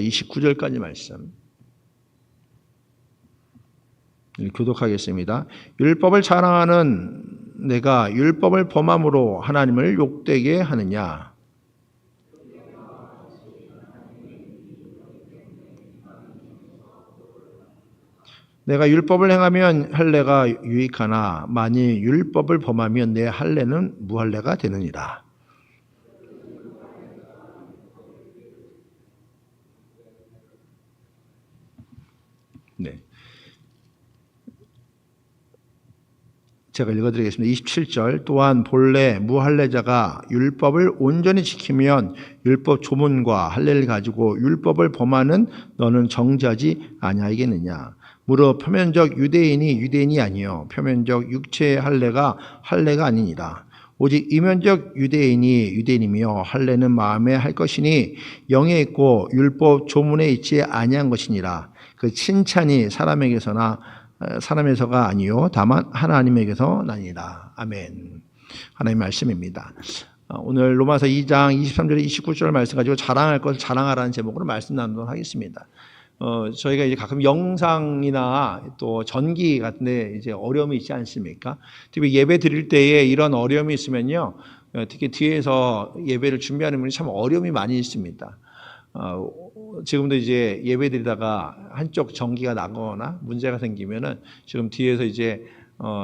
29절까지 말씀 교독하겠습니다. 율법을 자랑하는 내가 율법을 범함으로 하나님을 욕되게 하느냐? 내가 율법을 행하면 할례가 유익하나 만일 율법을 범하면 내 할례는 무할례가 되느니라. 네. 제가 읽어드리겠습니다. 27절 또한 본래 무할례자가 율법을 온전히 지키면 율법 조문과 할례를 가지고 율법을 범하는 너는 정죄하지 아니하겠느냐. 무릇 표면적 유대인이 유대인이 아니요 표면적 육체의 할례가 할례가 아니니라. 오직 이면적 유대인이 유대인이며 할례는 마음에 할 것이니 영에 있고 율법 조문에 있지 아니한 것이니라. 그 칭찬이 사람에서가 아니요 다만 하나님에게서 나니라. 아멘. 하나님의 말씀입니다. 오늘 로마서 2장 23절에 29절 말씀 가지고 자랑할 것을 자랑하라는 제목으로 말씀 나누도록 하겠습니다. 저희가 이제 가끔 영상이나 또 전기 같은 데 이제 어려움이 있지 않습니까? 특히 예배 드릴 때에 이런 어려움이 있으면요. 특히 뒤에서 예배를 준비하는 분이 참 어려움이 많이 있습니다. 지금도 이제 예배 드리다가 한쪽 전기가 나거나 문제가 생기면은 지금 뒤에서 이제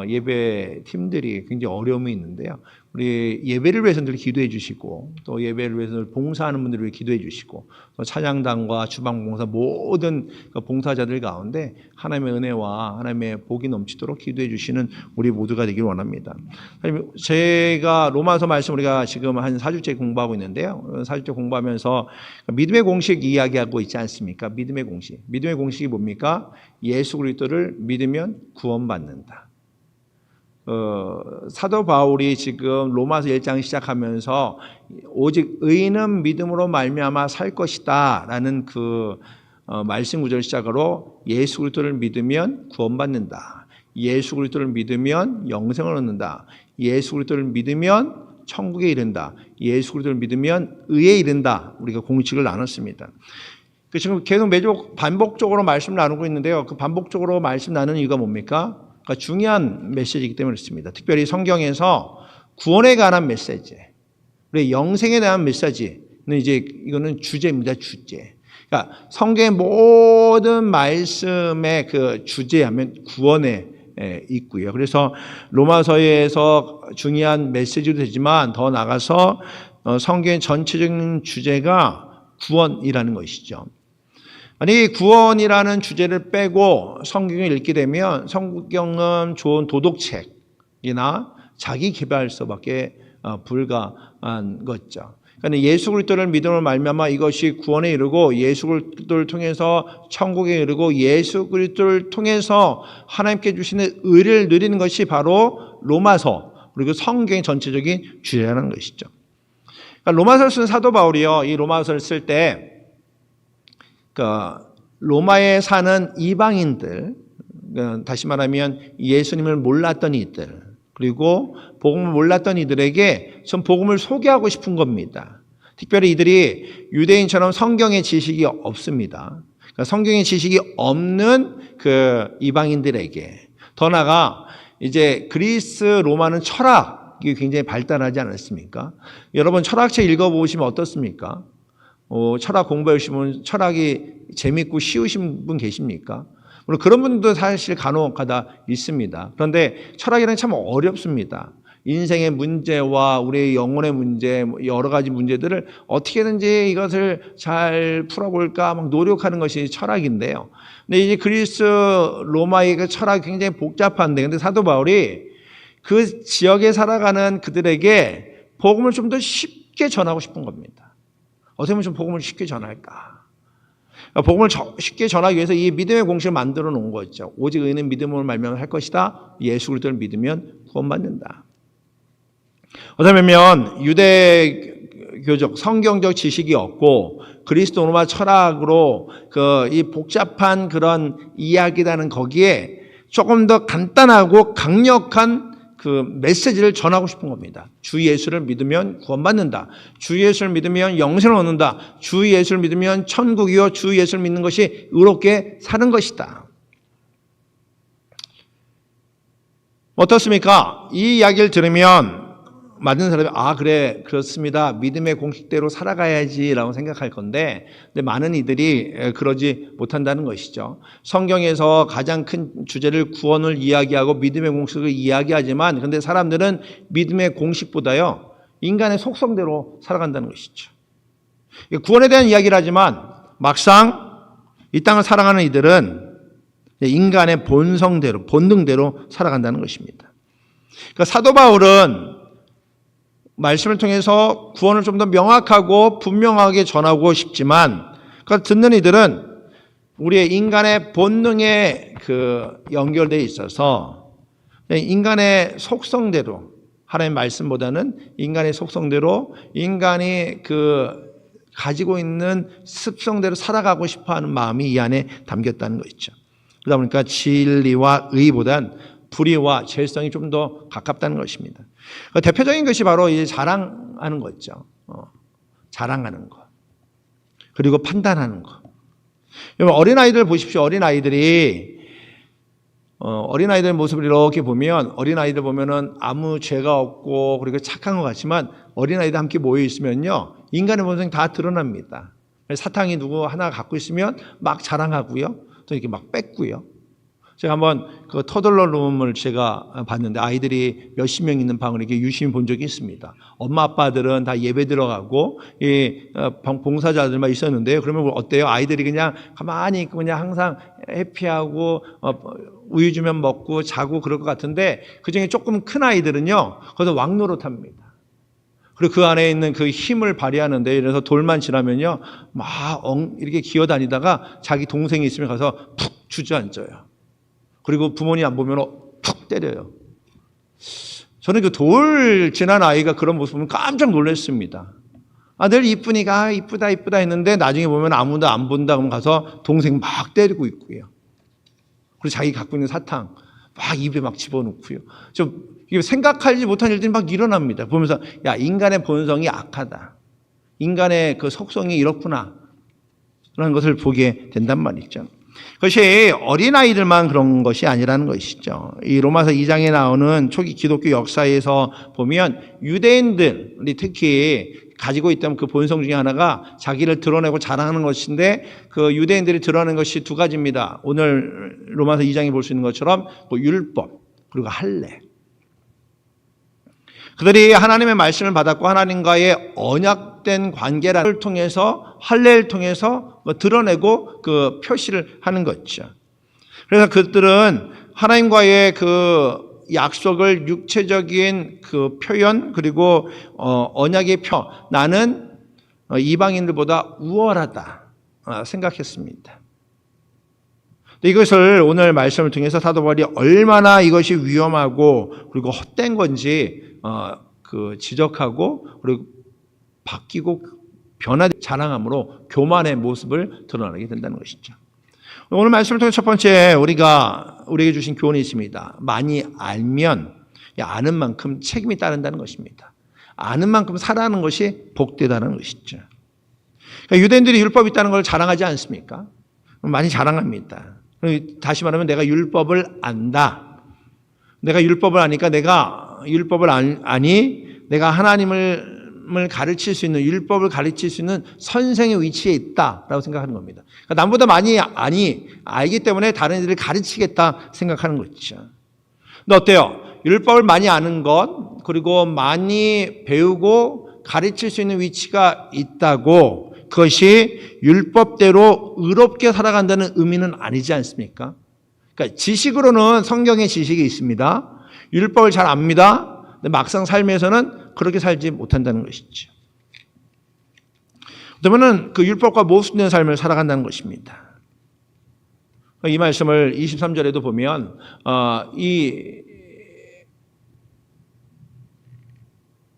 예배 팀들이 굉장히 어려움이 있는데요. 우리 예배를 위해서 늘 기도해 주시고 또 예배를 위해서 늘 봉사하는 분들을 위해 기도해 주시고 또 찬양단과 주방봉사 모든 봉사자들 가운데 하나님의 은혜와 하나님의 복이 넘치도록 기도해 주시는 우리 모두가 되길 원합니다. 제가 로마서 말씀 우리가 지금 한 4주째 공부하고 있는데요. 4주째 공부하면서 믿음의 공식 이야기하고 있지 않습니까? 믿음의 공식. 믿음의 공식이 뭡니까? 예수 그리스도를 믿으면 구원받는다. 사도 바울이 지금 로마서 1장 시작하면서 오직 의인은 믿음으로 말미암아 살 것이다 라는 그 말씀 구절 시작으로 예수 그리스도를 믿으면 구원받는다. 예수 그리스도를 믿으면 영생을 얻는다. 예수 그리스도를 믿으면 천국에 이른다. 예수 그리스도를 믿으면 의에 이른다. 우리가 공식을 나눴습니다. 지금 계속 매주 반복적으로 말씀 나누고 있는데요. 그 반복적으로 말씀 나누는 이유가 뭡니까? 그러니까 중요한 메시지이기 때문에 그렇습니다. 특별히 성경에서 구원에 관한 메시지, 우리 영생에 대한 메시지는 이제 이거는 주제입니다. 주제. 그러니까 성경의 모든 말씀의 그 주제하면 구원에 있고요. 그래서 로마서에서 중요한 메시지도 되지만 더 나가서 성경의 전체적인 주제가 구원이라는 것이죠. 아니 구원이라는 주제를 빼고 성경을 읽게 되면 성경은 좋은 도덕책이나 자기 개발서밖에 불가한 것이죠. 그러니까 예수 그리스도를 믿음으로 말미암아 이것이 구원에 이르고 예수 그리스도를 통해서 천국에 이르고 예수 그리스도를 통해서 하나님께 주시는 의를 누리는 것이 바로 로마서 그리고 성경의 전체적인 주제라는 것이죠. 그러니까 로마서를 쓴 사도 바울이요, 이 로마서를 쓸 때 로마에 사는 이방인들, 다시 말하면 예수님을 몰랐던 이들, 그리고 복음을 몰랐던 이들에게 전 복음을 소개하고 싶은 겁니다. 특별히 이들이 유대인처럼 성경의 지식이 없습니다. 그러니까 성경의 지식이 없는 그 이방인들에게 더 나아가 이제 그리스 로마는 철학이 굉장히 발달하지 않았습니까? 여러분 철학책 읽어보시면 어떻습니까? 철학 공부해 보시면 철학이 재밌고 쉬우신 분 계십니까? 물론 그런 분도 사실 간혹가다 있습니다. 그런데 철학이란 참 어렵습니다. 인생의 문제와 우리의 영혼의 문제, 여러 가지 문제들을 어떻게든지 이것을 잘 풀어볼까 막 노력하는 것이 철학인데요. 근데 이제 그리스 로마의 그 철학이 굉장히 복잡한데, 근데 사도 바울이 그 지역에 살아가는 그들에게 복음을 좀 더 쉽게 전하고 싶은 겁니다. 어떻게 하면 좀 복음을 쉽게 전할까? 복음을 쉽게 전하기 위해서 이 믿음의 공식을 만들어 놓은 거죠. 오직 의인은 믿음으로 말미암아 할 것이다. 예수 그리스도를 믿으면 구원받는다. 어쩌면 유대교적 성경적 지식이 없고 그리스도 로마 철학으로 이 복잡한 그런 이야기라는 거기에 조금 더 간단하고 강력한 그 메시지를 전하고 싶은 겁니다. 주 예수를 믿으면 구원받는다. 주 예수를 믿으면 영생을 얻는다. 주 예수를 믿으면 천국이요. 주 예수를 믿는 것이 의롭게 사는 것이다. 어떻습니까? 이 이야기를 들으면 맞는 사람이 그래 그렇습니다. 믿음의 공식대로 살아가야지라고 생각할 건데 근데 많은 이들이 그러지 못한다는 것이죠. 성경에서 가장 큰 주제를 구원을 이야기하고 믿음의 공식을 이야기하지만 근데 사람들은 믿음의 공식보다요 인간의 속성대로 살아간다는 것이죠. 구원에 대한 이야기를 하지만 막상 이 땅을 살아가는 이들은 인간의 본성대로 본능대로 살아간다는 것입니다. 그러니까 사도 바울은 말씀을 통해서 구원을 좀 더 명확하고 분명하게 전하고 싶지만 그러니까 듣는 이들은 우리의 인간의 본능에 연결되어 있어서 인간의 속성대로 하나님의 말씀보다는 인간의 속성대로 인간이 가지고 있는 습성대로 살아가고 싶어하는 마음이 이 안에 담겼다는 것이죠. 그러다 보니까 진리와 의보단 불의와 죄성이 좀 더 가깝다는 것입니다. 대표적인 것이 바로 이제 자랑하는 거 있죠. 자랑하는 거. 그리고 판단하는 거. 어린아이들 보십시오. 어린아이들 모습을 이렇게 보면 어린아이들 보면은 아무 죄가 없고 그리고 착한 것 같지만 어린아이들 함께 모여 있으면요. 인간의 본성이 다 드러납니다. 사탕이 누구 하나 갖고 있으면 막 자랑하고요. 또 이렇게 막 뺏고요. 제가 한번 터들러 룸을 제가 봤는데 아이들이 몇십 명 있는 방을 이렇게 유심히 본 적이 있습니다. 엄마 아빠들은 다 예배 들어가고 봉사자들만 있었는데요. 그러면 어때요? 아이들이 그냥 가만히 있고 그냥 항상 해피하고 우유 주면 먹고 자고 그럴 것 같은데 그중에 조금 큰 아이들은요. 거기서 왕노릇합니다. 그리고 그 안에 있는 그 힘을 발휘하는데 그래서 돌만 지나면요. 막 이렇게 기어다니다가 자기 동생이 있으면 가서 푹 주저앉아요. 그리고 부모님 안 보면 푹 때려요. 저는 돌 지난 아이가 그런 모습 보면 깜짝 놀랐습니다. 늘 이쁘니까 이쁘다 했는데 나중에 보면 아무도 안 본다 그러면 가서 동생 막 때리고 있고요. 그리고 자기 갖고 있는 사탕 막 입에 막 집어넣고요. 이게 생각하지 못한 일들이 막 일어납니다. 보면서 인간의 본성이 악하다. 인간의 속성이 이렇구나. 라는 것을 보게 된단 말이죠. 그것이 어린아이들만 그런 것이 아니라는 것이죠. 이 로마서 2장에 나오는 초기 기독교 역사에서 보면 유대인들이 특히 가지고 있던 그 본성 중에 하나가 자기를 드러내고 자랑하는 것인데 그 유대인들이 드러내는 것이 두 가지입니다. 오늘 로마서 2장에 볼 수 있는 것처럼 율법 그리고 할례. 그들이 하나님의 말씀을 받았고 하나님과의 언약된 관계를 통해서 할례를 통해서 드러내고 표시를 하는 것이죠. 그래서 그들은 하나님과의 약속을 육체적인 표현 그리고 언약의 나는 이방인들보다 우월하다 생각했습니다. 이것을 오늘 말씀을 통해서 사도 바울이 얼마나 이것이 위험하고 그리고 헛된 건지 지적하고 그리고 바뀌고 자랑함으로 교만의 모습을 드러내게 된다는 것이죠. 오늘 말씀을 통해 첫 번째 우리에게 주신 교훈이 있습니다. 많이 알면 아는 만큼 책임이 따른다는 것입니다. 아는 만큼 살아가는 것이 복되다는 것이죠. 그러니까 유대인들이 율법이 있다는 걸 자랑하지 않습니까? 많이 자랑합니다. 다시 말하면 내가 율법을 안다. 내가 율법을 아니까 내가 율법을 아니 내가 하나님을 가르칠 수 있는 율법을 가르칠 수 있는 선생의 위치에 있다라고 생각하는 겁니다. 그러니까 남보다 많이 알기 때문에 다른 이들을 가르치겠다 생각하는 것이죠. 근데 어때요? 율법을 많이 아는 것 그리고 많이 배우고 가르칠 수 있는 위치가 있다고 그것이 율법대로 의롭게 살아간다는 의미는 아니지 않습니까? 그러니까 지식으로는 성경의 지식이 있습니다. 율법을 잘 압니다. 근데 막상 삶에서는 그렇게 살지 못한다는 것이죠. 그러면은 율법과 모순된 삶을 살아간다는 것입니다. 이 말씀을 23절에도 보면 이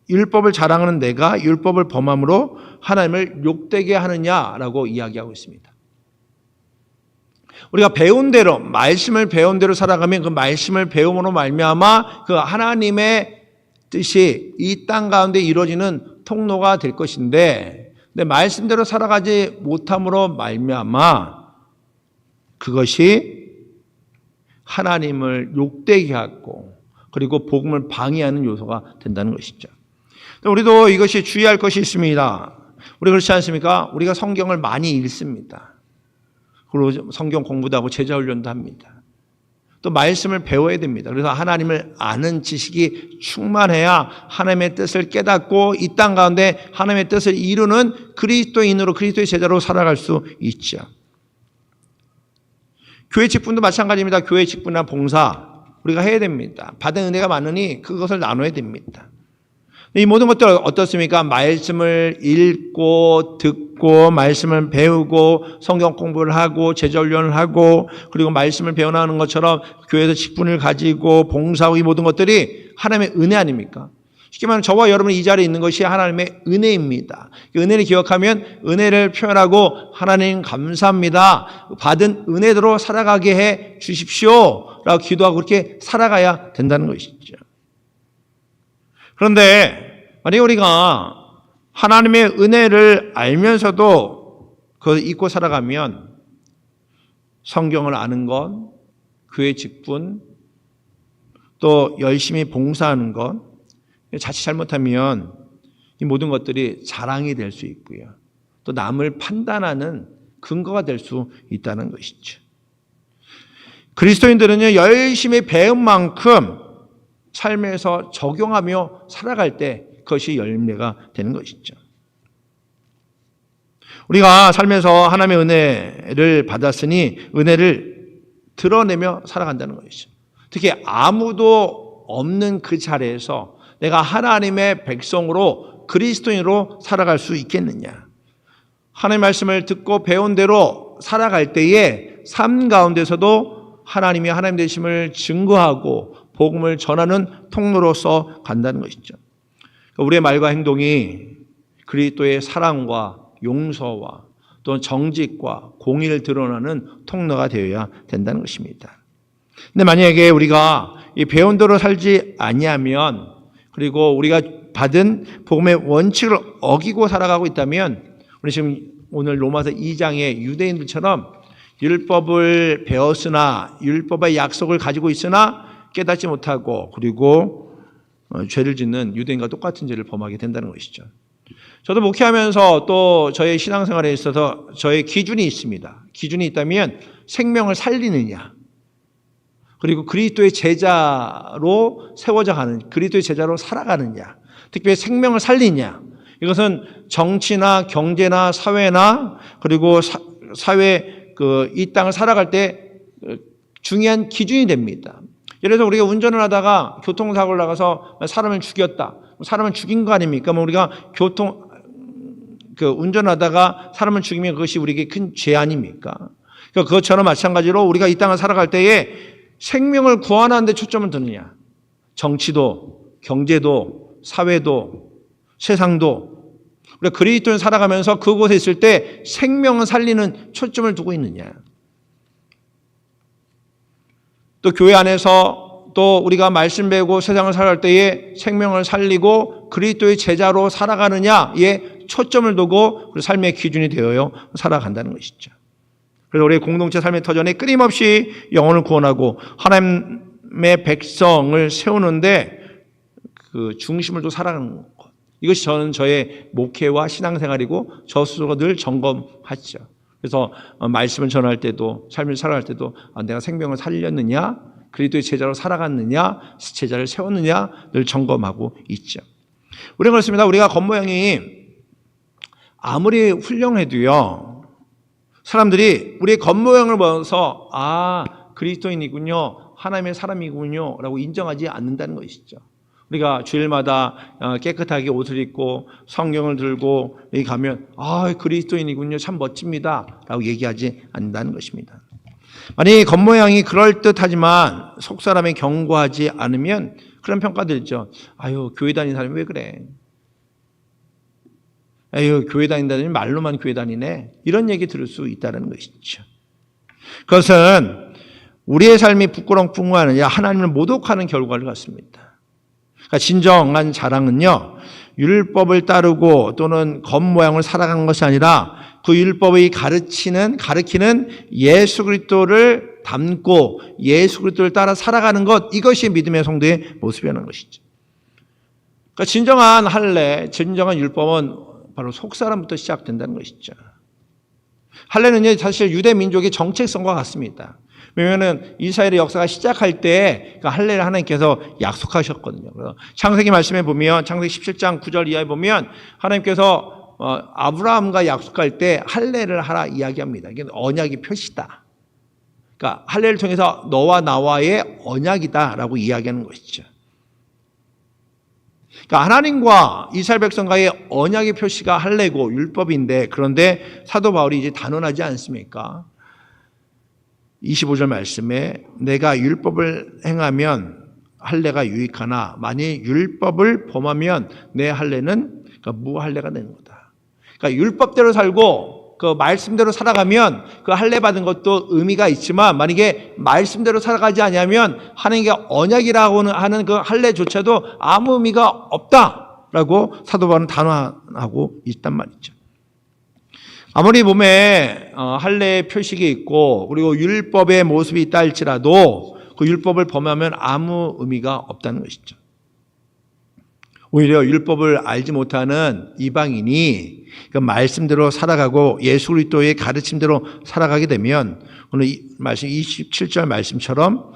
율법을 자랑하는 내가 율법을 범함으로 하나님을 욕되게 하느냐라고 이야기하고 있습니다. 우리가 배운 대로, 말씀을 배운 대로 살아가면 그 말씀을 배움으로 말미암아 그 하나님의 뜻이 이 땅 가운데 이루어지는 통로가 될 것인데, 근데 말씀대로 살아가지 못함으로 말미암아 그것이 하나님을 욕되게 하고 그리고 복음을 방해하는 요소가 된다는 것이죠. 우리도 이것이 주의할 것이 있습니다. 우리 그렇지 않습니까? 우리가 성경을 많이 읽습니다. 그리고 성경 공부도 하고 제자 훈련도 합니다. 또 말씀을 배워야 됩니다. 그래서 하나님을 아는 지식이 충만해야 하나님의 뜻을 깨닫고 이 땅 가운데 하나님의 뜻을 이루는 그리스도인으로, 그리스도의 제자로 살아갈 수 있죠. 교회 직분도 마찬가지입니다. 교회 직분이나 봉사 우리가 해야 됩니다. 받은 은혜가 많으니 그것을 나눠야 됩니다. 이 모든 것들 어떻습니까? 말씀을 읽고 듣고 말씀을 배우고 성경 공부를 하고 제자 훈련을 하고 그리고 말씀을 배워나가는 것처럼 교회에서 직분을 가지고 봉사하고 이 모든 것들이 하나님의 은혜 아닙니까? 쉽게 말하면 저와 여러분이 이 자리에 있는 것이 하나님의 은혜입니다. 은혜를 기억하면 은혜를 표현하고 하나님 감사합니다. 받은 은혜대로 살아가게 해 주십시오 라고 기도하고 그렇게 살아가야 된다는 것이죠. 그런데 만약 우리가 하나님의 은혜를 알면서도 그것을 잊고 살아가면 성경을 아는 것, 교회 직분, 또 열심히 봉사하는 것, 자칫 잘못하면 이 모든 것들이 자랑이 될 수 있고요. 또 남을 판단하는 근거가 될 수 있다는 것이죠. 그리스도인들은요, 열심히 배운 만큼 삶에서 적용하며 살아갈 때 그것이 열매가 되는 것이죠. 우리가 살면서 하나님의 은혜를 받았으니 은혜를 드러내며 살아간다는 것이죠. 특히 아무도 없는 그 자리에서 내가 하나님의 백성으로 그리스도인으로 살아갈 수 있겠느냐. 하나님의 말씀을 듣고 배운 대로 살아갈 때에 삶 가운데서도 하나님이 하나님 되심을 증거하고 복음을 전하는 통로로서 간다는 것이죠. 우리의 말과 행동이 그리스도의 사랑과 용서와 또 정직과 공의를 드러나는 통로가 되어야 된다는 것입니다. 근데 만약에 우리가 이 배운 대로 살지 아니하면 그리고 우리가 받은 복음의 원칙을 어기고 살아가고 있다면 우리 지금 오늘 로마서 2장의 유대인들처럼 율법을 배웠으나 율법의 약속을 가지고 있으나 깨닫지 못하고 그리고 죄를 짓는 유대인과 똑같은 죄를 범하게 된다는 것이죠. 저도 목회하면서 또 저의 신앙생활에 있어서 저의 기준이 있습니다. 기준이 있다면 생명을 살리느냐 그리고 그리스도의 제자로 세워져 가는 그리스도의 제자로 살아가느냐 특별히 생명을 살리냐 이것은 정치나 경제나 사회나 그리고 사회 이 땅을 살아갈 때 중요한 기준이 됩니다. 예를 들어서 우리가 운전을 하다가 교통사고를 나가서 사람을 죽였다. 사람을 죽인 거 아닙니까? 우리가 운전하다가 사람을 죽이면 그것이 우리에게 큰 죄 아닙니까? 그러니까 그것처럼 마찬가지로 우리가 이 땅을 살아갈 때에 생명을 구원하는 데 초점을 두느냐. 정치도, 경제도, 사회도, 세상도. 우리가 그리스도인 살아가면서 그곳에 있을 때 생명을 살리는 초점을 두고 있느냐. 또 교회 안에서 또 우리가 말씀 배우고 세상을 살아갈 때에 생명을 살리고 그리스도의 제자로 살아가느냐에 초점을 두고 삶의 기준이 되어요 살아간다는 것이죠. 그래서 우리 공동체 삶의 터전에 끊임없이 영혼을 구원하고 하나님의 백성을 세우는데 그 중심을 또 살아가는 것. 이것이 저는 저의 목회와 신앙생활이고 저 스스로가 늘 점검하죠. 그래서 말씀을 전할 때도 삶을 살아갈 때도 내가 생명을 살렸느냐 그리스도의 제자로 살아갔느냐 제자를 세웠느냐 늘 점검하고 있죠. 우리는 그렇습니다. 우리가 겉모양이 아무리 훌륭해도요 사람들이 우리의 겉모양을 보면서 그리스도인이군요 하나님의 사람이군요 라고 인정하지 않는다는 것이죠. 우리가 주일마다 깨끗하게 옷을 입고 성경을 들고 여기 가면 그리스도인이군요 참 멋집니다 라고 얘기하지 않는다는 것입니다. 만약 겉모양이 그럴듯하지만 속사람이 견고하지 않으면 그런 평가들 있죠. 교회 다니는 사람이 왜 그래? 교회 다닌다더니 말로만 교회 다니네. 이런 얘기 들을 수 있다는 것이죠. 그것은 우리의 삶이 부끄러움뿐만 아니라 하나님을 모독하는 결과를 갖습니다. 그러니까 진정한 자랑은요, 율법을 따르고 또는 겉모양을 살아가는 것이 아니라 그 율법이 가르키는 예수 그리스도를 닮고 예수 그리스도를 따라 살아가는 것, 이것이 믿음의 성도의 모습이라는 것이죠. 그러니까 진정한 할례, 진정한 율법은 바로 속사람부터 시작된다는 것이죠. 할례는요, 사실 유대 민족의 정체성과 같습니다. 왜냐하면 이스라엘의 역사가 시작할 때 그 할례를 하나님께서 약속하셨거든요. 그래서 창세기 말씀에 보면, 창세기 17장 9절 이하에 보면 하나님께서 아브라함과 약속할 때 할례를 하라 이야기합니다. 이게 언약의 표시다. 그러니까 할례를 통해서 너와 나와의 언약이다라고 이야기하는 것이죠. 그러니까 하나님과 이스라엘 백성과의 언약의 표시가 할례고 율법인데, 그런데 사도 바울이 이제 단언하지 않습니까? 25절 말씀에 내가 율법을 행하면 할례가 유익하나 만일 율법을 범하면 내 할례는 무할례가 되는 거다. 그러니까 율법대로 살고 그 말씀대로 살아가면 그 할례 받은 것도 의미가 있지만, 만약에 말씀대로 살아가지 않으면 하나님께 언약이라고 하는 그 할례조차도 아무 의미가 없다라고 사도 바울은 단언하고 있단 말이죠. 아무리 몸에 할례의 표식이 있고 그리고 율법의 모습이 있다 할지라도 그 율법을 범하면 아무 의미가 없다는 것이죠. 오히려 율법을 알지 못하는 이방인이 그 말씀대로 살아가고 예수 그리스도의 가르침대로 살아가게 되면 오늘 이 말씀 27절 말씀처럼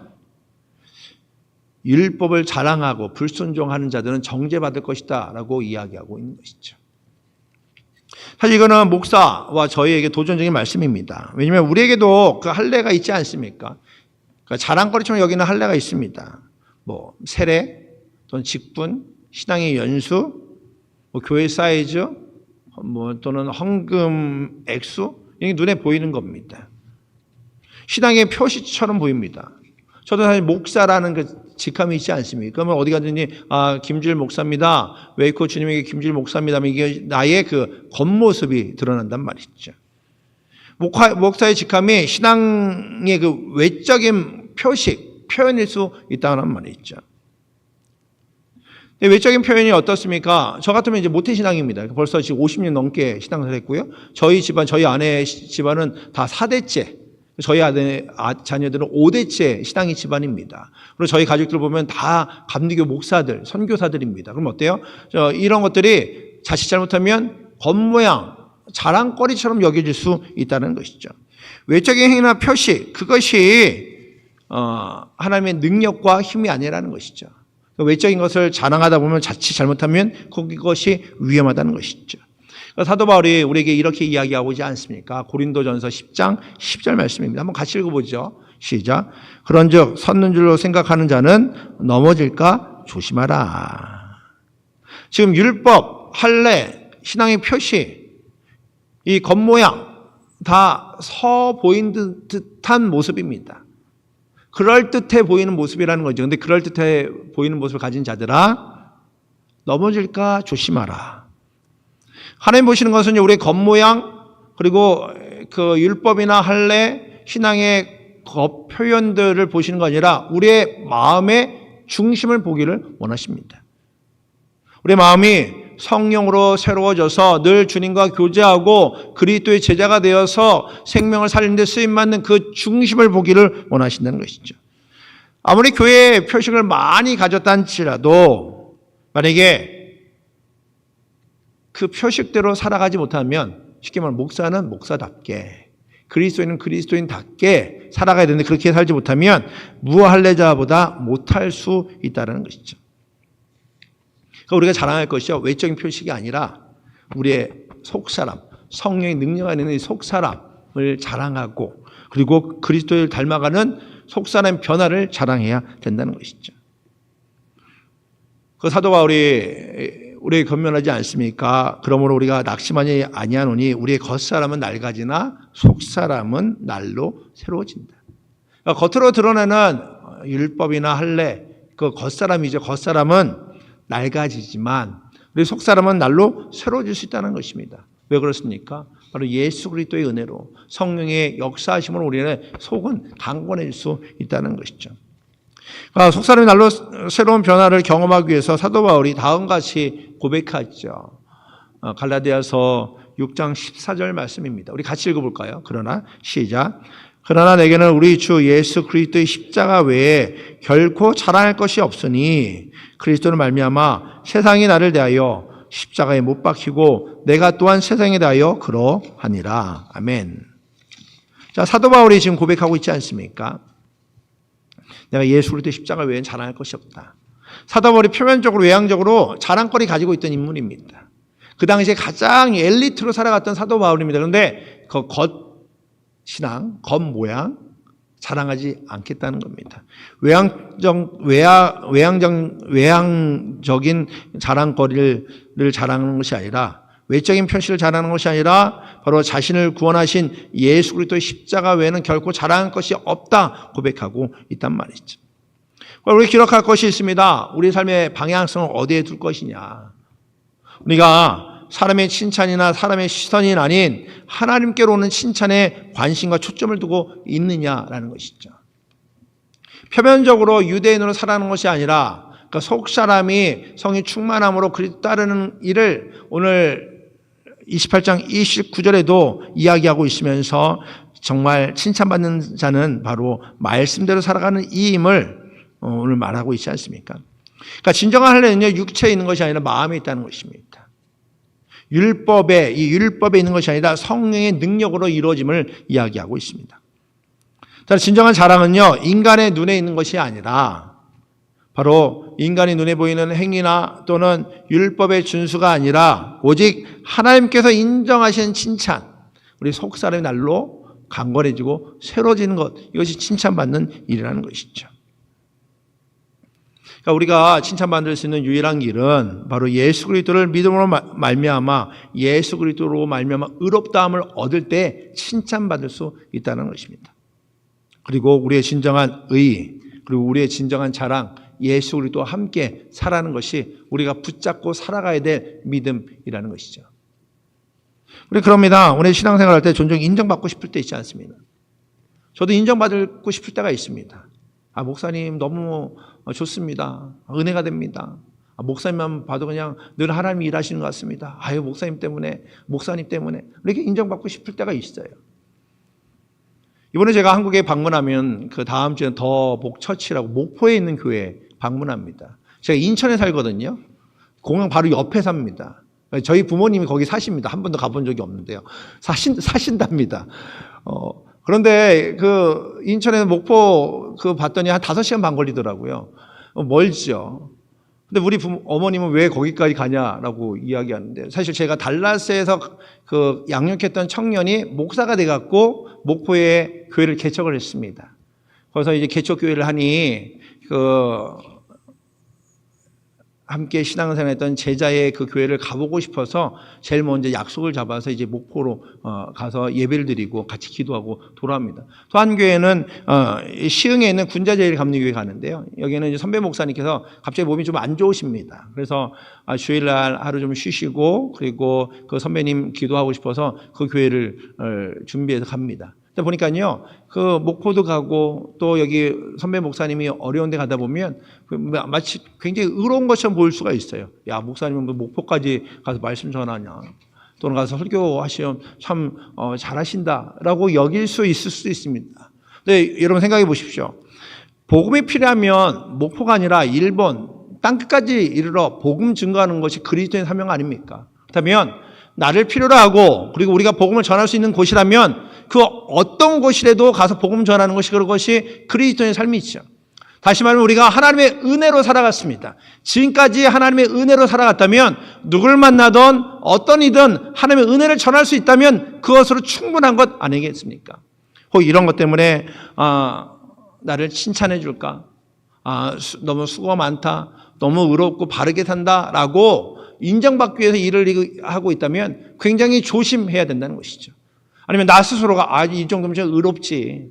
율법을 자랑하고 불순종하는 자들은 정죄받을 것이다 라고 이야기하고 있는 것이죠. 사실 이거는 목사와 저희에게 도전적인 말씀입니다. 왜냐하면 우리에게도 그 할례가 있지 않습니까? 그러니까 자랑거리처럼 여기는 할례가 있습니다. 뭐 세례, 또는 직분, 신앙의 연수, 뭐 교회 사이즈, 뭐 또는 헌금 액수, 이게 눈에 보이는 겁니다. 신앙의 표시처럼 보입니다. 저도 사실 목사라는 그 직함이 있지 않습니까? 그러면 어디 가든지 김주일 목사입니다. 웨이코 주님에게 김주일 목사입니다. 이게 나의 그 겉모습이 드러난단 말이죠. 목사의 직함이 신앙의 그 외적인 표식, 표현일 수 있다는 말이죠. 외적인 표현이 어떻습니까? 저 같으면 이제 모태신앙입니다. 벌써 지금 50년 넘게 신앙을 했고요. 저희 집안, 저희 아내 집안은 다 4대째. 저희 자녀들은 5대째 신앙의 집안입니다. 그리고 저희 가족들 보면 다 감리교 목사들, 선교사들입니다. 그럼 어때요? 이런 것들이 자칫 잘못하면 겉모양, 자랑거리처럼 여겨질 수 있다는 것이죠. 외적인 행위나 표시, 그것이 하나님의 능력과 힘이 아니라는 것이죠. 외적인 것을 자랑하다 보면 자칫 잘못하면 그것이 위험하다는 것이죠. 사도 바울이 우리에게 이렇게 이야기하고 있지 않습니까? 고린도전서 10장 10절 말씀입니다. 한번 같이 읽어보죠. 시작. 그런즉 섰는 줄로 생각하는 자는 넘어질까 조심하라. 지금 율법, 할례, 신앙의 표시, 이 겉모양 다 서 보인 듯한 모습입니다. 그럴듯해 보이는 모습이라는 거죠. 근데 그럴듯해 보이는 모습을 가진 자들아 넘어질까 조심하라. 하나님 보시는 것은 우리의 겉모양, 그리고 그 율법이나 할례, 신앙의 겉 표현들을 보시는 거 아니라 우리의 마음의 중심을 보기를 원하십니다. 우리의 마음이 성령으로 새로워져서 늘 주님과 교제하고 그리스도의 제자가 되어서 생명을 살리는 데 쓰임받는 그 중심을 보기를 원하신다는 것이죠. 아무리 교회의 표식을 많이 가졌다 할지라도 만약에 그 표식대로 살아가지 못하면 쉽게 말하면 목사는 목사답게, 그리스도인은 그리스도인답게 살아가야 되는데 그렇게 살지 못하면 무할례자보다 못할 수 있다는 것이죠. 그러니까 우리가 자랑할 것이요, 외적인 표식이 아니라 우리의 속사람, 성령의 능력 안에 있는 속사람을 자랑하고 그리고 그리스도를 닮아가는 속사람의 변화를 자랑해야 된다는 것이죠. 그 사도 바울이 우리에게 권면하지 않습니까? 그러므로 우리가 낙심하지 아니하노니 우리의 겉사람은 낡아지나 속사람은 날로 새로워진다. 그러니까 겉으로 드러내는 율법이나 할례, 그 겉사람이죠. 겉사람은 낡아지지만 우리 속사람은 날로 새로워질 수 있다는 것입니다. 왜 그렇습니까? 바로 예수 그리스도의 은혜로 성령의 역사하심으로 우리의 속은 강건해질 수 있다는 것이죠. 속사람의 날로 새로운 변화를 경험하기 위해서 사도 바울이 다음과 같이 고백하죠. 갈라디아서 6장 14절 말씀입니다. 우리 같이 읽어볼까요? 그러나 시작. 그러나 내게는 우리 주 예수 그리스도의 십자가 외에 결코 자랑할 것이 없으니 그리스도를 말미암아 세상이 나를 대하여 십자가에 못 박히고 내가 또한 세상에 대하여 그러하니라. 아멘. 자, 사도 바울이 지금 고백하고 있지 않습니까? 내가 예수 그리스도의 십자가 외에는 자랑할 것이 없다. 사도 바울이 표면적으로 외향적으로 자랑거리 가지고 있던 인물입니다. 그 당시에 가장 엘리트로 살아갔던 사도 바울입니다. 그런데 그 겉신앙, 겉모양 자랑하지 않겠다는 겁니다. 외향적인 자랑거리를 자랑하는 것이 아니라 외적인 표시를 자랑하는 것이 아니라 바로 자신을 구원하신 예수 그리스도의 십자가 외에는 결코 자랑할 것이 없다 고백하고 있단 말이죠. 우리 기록할 것이 있습니다. 우리 삶의 방향성을 어디에 둘 것이냐. 우리가 사람의 칭찬이나 사람의 시선이 아닌 하나님께로 오는 칭찬에 관심과 초점을 두고 있느냐라는 것이죠. 표면적으로 유대인으로 살아가는 것이 아니라 그 속사람이 성이 충만함으로 그리스도 따르는 일을 오늘 28장 29절에도 이야기하고 있으면서 정말 칭찬받는 자는 바로 말씀대로 살아가는 이임을 오늘 말하고 있지 않습니까? 그러니까 진정한 할례는요, 육체에 있는 것이 아니라 마음에 있다는 것입니다. 이 율법에 있는 것이 아니라 성령의 능력으로 이루어짐을 이야기하고 있습니다. 진정한 자랑은요, 인간의 눈에 있는 것이 아니라 바로 인간의 눈에 보이는 행위나 또는 율법의 준수가 아니라 오직 하나님께서 인정하시는 칭찬, 우리 속사람의 날로 강건해지고 새로워지는 것, 이것이 칭찬받는 일이라는 것이죠. 그러니까 우리가 칭찬받을 수 있는 유일한 길은 바로 예수 그리스도를 믿음으로 말미암아 예수 그리스도로 말미암아 의롭다함을 얻을 때 칭찬받을 수 있다는 것입니다. 그리고 우리의 진정한 의, 그리고 우리의 진정한 자랑, 예수 그리스도와 함께 살아가는 것이 우리가 붙잡고 살아가야 될 믿음이라는 것이죠. 우리 그럽니다. 우리 신앙생활 할 때 종종 인정받고 싶을 때 있지 않습니까? 저도 인정받고 싶을 때가 있습니다. 목사님 너무 좋습니다. 은혜가 됩니다. 목사님만 봐도 그냥 늘 하나님이 일하시는 것 같습니다. 목사님 때문에 이렇게 인정받고 싶을 때가 있어요. 이번에 제가 한국에 방문하면 그 다음 주에는 더복처치라고 목포에 있는 교회 방문합니다. 제가 인천에 살거든요. 공항 바로 옆에 삽니다. 저희 부모님이 거기 사십니다. 한 번도 가본 적이 없는데요. 사신답니다. 그런데 그 인천에서 목포 봤더니 한 5시간 반 걸리더라고요. 멀죠. 근데 우리 어머님은 왜 거기까지 가냐라고 이야기하는데, 사실 제가 달라스에서 그 양육했던 청년이 목사가 돼갖고 목포에 교회를 개척을 했습니다. 그래서 이제 개척 교회를 하니 함께 신앙생활했던 제자의 그 교회를 가보고 싶어서 제일 먼저 약속을 잡아서 이제 목포로 가서 예배를 드리고 같이 기도하고 돌아옵니다. 또 한 교회는 시흥에 있는 군자제일감리교회 가는데요. 여기는 이제 선배 목사님께서 갑자기 몸이 좀 안 좋으십니다. 그래서 주일날 하루 좀 쉬시고 그리고 그 선배님 기도하고 싶어서 그 교회를 준비해서 갑니다. 보니까요, 그 목포도 가고 또 여기 선배 목사님이 어려운 데 가다 보면 마치 굉장히 의로운 것처럼 보일 수가 있어요. 야, 목사님은 목포까지 가서 말씀 전하냐, 또는 가서 설교하시면 참 잘하신다라고 여길 수 있을 수도 있습니다. 근데 여러분 생각해 보십시오. 복음이 필요하면 목포가 아니라 일본 땅끝까지 이르러 복음 증거하는 것이 그리스도의 사명 아닙니까? 그렇다면 나를 필요로 하고 그리고 우리가 복음을 전할 수 있는 곳이라면 그 어떤 곳이라도 가서 복음 전하는 것이 그것이 그리스도의 삶이죠. 다시 말하면 우리가 하나님의 은혜로 살아갔습니다. 지금까지 하나님의 은혜로 살아갔다면 누굴 만나든 어떤 이든 하나님의 은혜를 전할 수 있다면 그것으로 충분한 것 아니겠습니까? 혹 이런 것 때문에 나를 칭찬해 줄까? 너무 수고가 많다. 너무 의롭고 바르게 산다라고 인정받기 위해서 일을 하고 있다면 굉장히 조심해야 된다는 것이죠. 아니면 나 스스로가 이 정도면 좀 의롭지,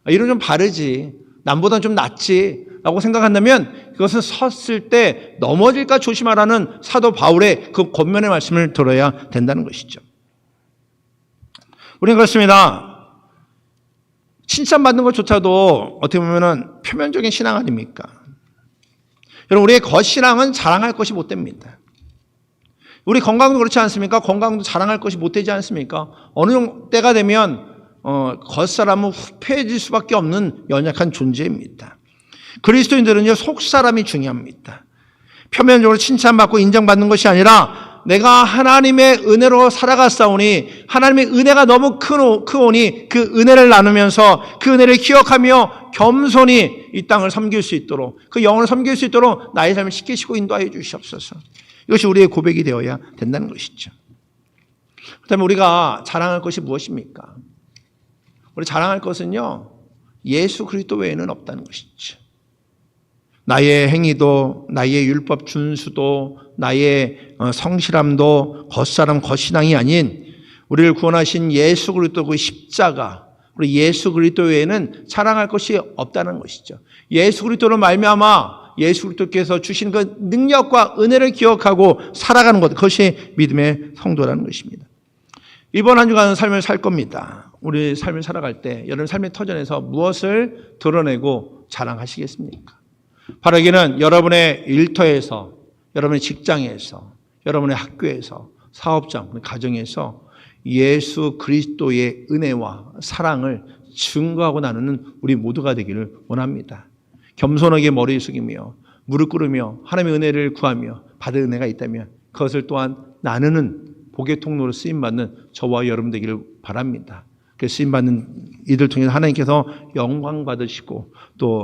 이런 좀 바르지, 남보다는 좀 낫지 라고 생각한다면 그것은 섰을 때 넘어질까 조심하라는 사도 바울의 그 권면의 말씀을 들어야 된다는 것이죠. 우리는 그렇습니다. 칭찬받는 것조차도 어떻게 보면은 표면적인 신앙 아닙니까? 여러분, 우리의 겉신앙은 자랑할 것이 못 됩니다. 우리 건강도 그렇지 않습니까? 건강도 자랑할 것이 못 되지 않습니까? 어느 정도 때가 되면 겉사람은 후패해질 수밖에 없는 연약한 존재입니다. 그리스도인들은요, 속사람이 중요합니다. 표면적으로 칭찬받고 인정받는 것이 아니라 내가 하나님의 은혜로 살아갔사오니 하나님의 은혜가 너무 크오니 그 은혜를 나누면서 그 은혜를 기억하며 겸손히 이 땅을 섬길 수 있도록, 그 영혼을 섬길 수 있도록 나의 삶을 지키시고 인도하여 주시옵소서. 이것이 우리의 고백이 되어야 된다는 것이죠. 그다음에 우리가 자랑할 것이 무엇입니까? 우리 자랑할 것은요, 예수 그리스도 외에는 없다는 것이죠. 나의 행위도, 나의 율법 준수도, 나의 성실함도 겉사람 겉신앙이 아닌 우리를 구원하신 예수 그리스도 그 십자가, 우리 예수 그리스도 외에는 자랑할 것이 없다는 것이죠. 예수 그리스도로 말미암아 예수 그리스도께서 주신 그 능력과 은혜를 기억하고 살아가는 것, 그것이 믿음의 성도라는 것입니다. 이번 한 주간은 삶을 살 겁니다. 우리 삶을 살아갈 때 여러분 삶의 터전에서 무엇을 드러내고 자랑하시겠습니까? 바라기는 여러분의 일터에서, 여러분의 직장에서, 여러분의 학교에서, 사업장, 가정에서 예수 그리스도의 은혜와 사랑을 증거하고 나누는 우리 모두가 되기를 원합니다. 겸손하게 머리 숙이며 무릎 꿇으며 하나님의 은혜를 구하며 받은 은혜가 있다면 그것을 또한 나누는 복의 통로로 쓰임받는 저와 여러분 되기를 바랍니다. 그 쓰임받는 이들 통해서 하나님께서 영광 받으시고 또